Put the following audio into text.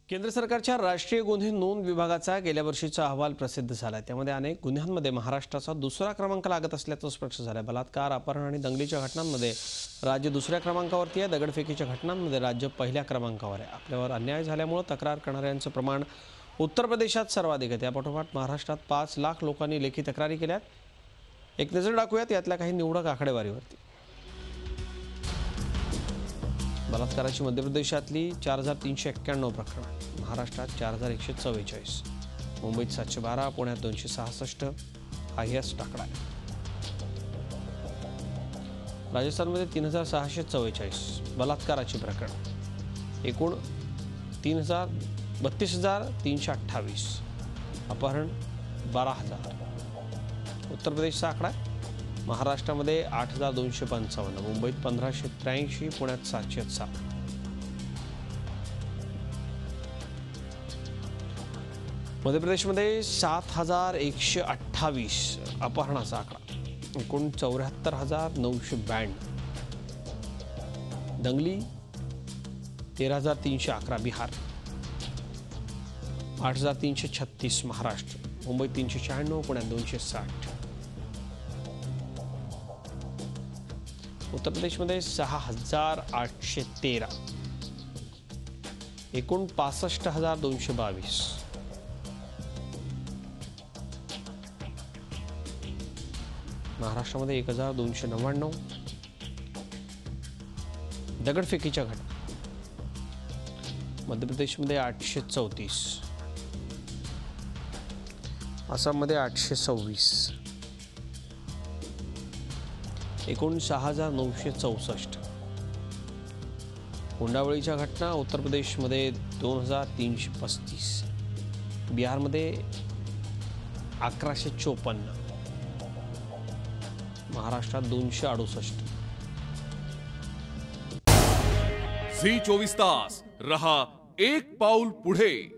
केंद्र सरकारच्या राष्ट्रीय गुन्हे नोंद विभागाचा गेल्या वर्षीचा अहवाल प्रसिद्ध झाला। त्यामध्ये अनेक गुन्ह्यांमध्ये महाराष्ट्राचा दुसरा क्रमांक लागत असल्याचं स्पष्ट झालं। बलात्कार, अपहरण आणि दंगलीच्या घटनांमध्ये राज्य दुसऱ्या क्रमांकावरती आहे। दगडफेकीच्या घटनांमध्ये राज्य पहिल्या क्रमांकावर आहे। आपल्यावर अन्याय झाल्यामुळे तक्रार करणाऱ्यांचं प्रमाण उत्तर प्रदेशात सर्वाधिक आहे। त्यापाठोपाठ महाराष्ट्रात 5 लाख लोकांनी लेखी तक्रारी केल्यात। एक नजर टाकूयात यातल्या काही निवडक आकडेवारीवरती। बलात्काराची मध्य प्रदेशातली 4391 प्रकरण, महाराष्ट्रात 4144, मुंबईत 712, पुण्यात 266 हायएस्ट आकडा आहे। राजस्थानमध्ये 3644 बलात्काराची प्रकरण, एकूण 32328, अपहरण 12000। उत्तर प्रदेशचा आकडा आहे। महाराष्ट्रामध्ये 8255, मुंबईत 1583, पुण्यात 707। मध्य प्रदेशमध्ये 7128 अपहरणाचा आकडा, एकूण 74992। दंगली 13311, बिहार 8336, महाराष्ट्र, मुंबईत 396, पुण्यात 260। उत्तर प्रदेशमध्ये 6813, एकूण 65222। महाराष्ट्रामध्ये 1299 दगडफेकीच्या घटना। मध्य प्रदेशमध्ये 834, आसाममध्ये 826, एकूण 6964। हुंडाबळीच्या घटना उत्तर प्रदेशमध्ये 2335, बिहारमध्ये 1154, महाराष्ट्रात 268। झी 24 तास रहा एक पाऊल पुढे।